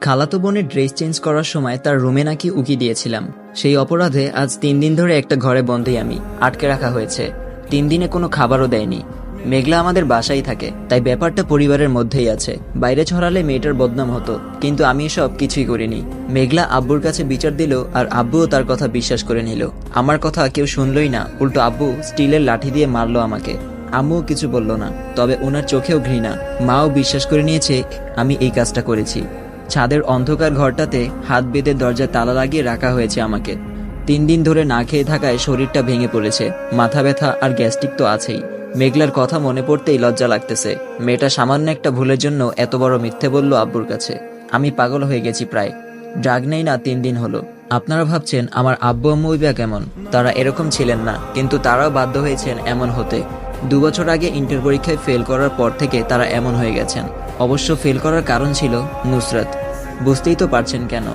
খালাতো বোনের dress change করার সময় তার রুমে নাকি উকি দিয়েছিলাম। সেই অপরাধে আজ 3 দিন ধরে একটা ঘরে বন্দী আমি, আটকে রাখা হয়েছে। 3 দিনে কোনো খাবারও দেয়নি। মেঘলা আমাদের বাসায় থাকে, তাই ব্যাপারটা পরিবারের মধ্যেই আছে। বাইরে ছড়ালে মেয়েটার বদনাম হতো, কিন্তু আমি এসব কিছুই করিনি। মেঘলা আব্বুর কাছে বিচার দিল, আর আব্বুও তার কথা বিশ্বাস করে নিল। আমার কথা কেউ শুনলই না, উল্টো আব্বু স্টিলের লাঠি দিয়ে মারলো আমাকে। আম্মুও কিছু বলল না, তবে ওনার চোখেও ঘৃণা। মাও বিশ্বাস করে নিয়েছে আমি এই কাজটা করেছি। ছাদের অন্ধকার ঘরটাতে হাত বেঁধে দরজা তালা লাগিয়ে রাখা হয়েছে আমাকে। 3 দিন ধরে না খেয়ে থাকায় শরীরটা ভেঙে পড়েছে, মাথা ব্যথা আর গ্যাস্ট্রিক তো আছেই। মেঘলার কথা মনে পড়তেই লজ্জা লাগতেছে। মেয়েটা সামান্য একটা ভুলের জন্য এত বড় মিথ্যে বলল আব্বুর কাছে। আমি পাগল হয়ে গেছি প্রায়। ড্রাগ নেই না 3 দিন হলো। আপনারা ভাবছেন আমার আব্বু আম্মুই বা কেমন? তারা এরকম ছিলেন না, কিন্তু তারাও বাধ্য হয়েছেন এমন হতে। 2 বছর আগে ইন্টার পরীক্ষায় ফেল করার পর থেকে তারা এমন হয়ে গেছেন। অবশ্য ফেল করার কারণ ছিল নুসরাত। বুঝতেই তো পারছেন কেন।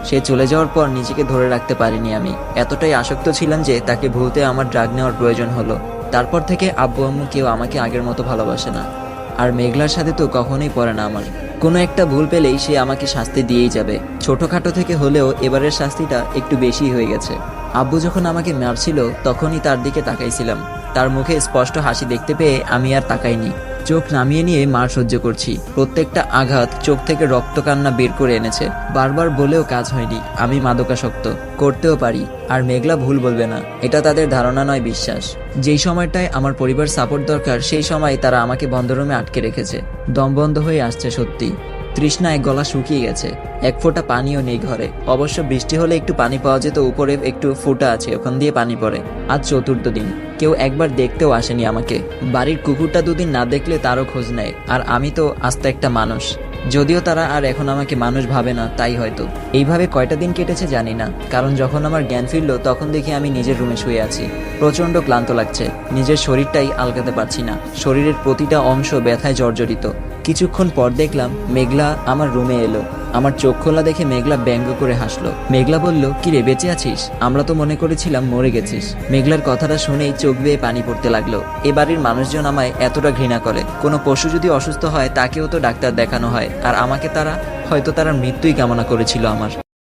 সে চলে যাওয়ার পর নিজেকে ধরে রাখতে পারিনি আমি। এতটাই আসক্ত ছিলাম যে তাকে ভুলতে আমার ড্রাগ নেওয়ার প্রয়োজন হলো। তারপর থেকে আব্বু আম্মু কেউ আমাকে আগের মতো ভালোবাসে না। আর মেঘলার সাথে তো কখনোই পড়ে না আমার। কোনো একটা ভুল পেলেই সে আমাকে শাস্তি দিয়েই যাবে। ছোটখাটো থেকে হলেও এবারের শাস্তিটা একটু বেশি হয়ে গেছে। আব্বু যখন আমাকে মারছিল তখনই তার দিকে তাকাইছিলাম। তার মুখে স্পষ্ট হাসি দেখতে পেয়ে আমি আর তাকাইনি। চোখ নামিয়ে নিয়ে মার সহ্য করছি। প্রত্যেকটা আঘাত চোখ থেকে রক্ত কান্না বের করে এনেছে। বারবার বলেও কাজ হয়নি আমি মাদকাসক্ত, করতেও পারি। আর মেঘলা ভুল বলবে না, এটা তাদের ধারণা নয়, বিশ্বাস। যেই সময়টায় আমার পরিবার সাপোর্ট দরকার, সেই সময় তারা আমাকে বন্ধরুমে আটকে রেখেছে। দম বন্ধ হয়ে আসছে সত্যি। তৃষ্ণায় গলা শুকিয়ে গেছে। এক ফোঁটা পানিও নেই ঘরে। অবশ্য বৃষ্টি হলে একটু পানি পাওয়া যেত, উপরে একটু ফুটা আছে, ওখান দিয়ে পানি পড়ে। আজ 4র্থ দিন, কেউ একবার দেখতেও আসেনি আমাকে। বাড়ির কুকুরটা 2 দিন না দেখলে তারও খোঁজ নেয়। আর আমি তো আস্ত একটা মানুষ, যদিও তারা আর এখন আমাকে মানুষ ভাবে না, তাই হয়তো। এইভাবে কয়টা দিন কেটেছে জানি না, কারণ যখন আমার জ্ঞান ফিরল তখন দেখি আমি নিজের রুমে শুয়ে আছি। প্রচন্ড ক্লান্ত লাগছে, নিজের শরীরটাই আলগাতে পারছি না। শরীরের প্রতিটা অংশ ব্যথায় জর্জরিত। কিছুক্ষণ পর দেখলাম মেঘলা আমার রুমে এলো। আমার চোখ খোলা দেখে মেঘলা ব্যঙ্গ করে হাসলো। মেঘলা বলল, কি রে, বেঁচে আছিস? আমরা তো মনে করেছিলাম মরে গেছিস। মেঘলার কথাটা শুনেই চোখ বেয়ে পানি পড়তে লাগলো। এ বাড়ির মানুষজন আমায় এতটা ঘৃণা করে। কোনো পশু যদি অসুস্থ হয় তাকেও তো ডাক্তার দেখানো হয়, আর আমাকে হয়তো তারা মৃত্যুই কামনা করেছিল আমার।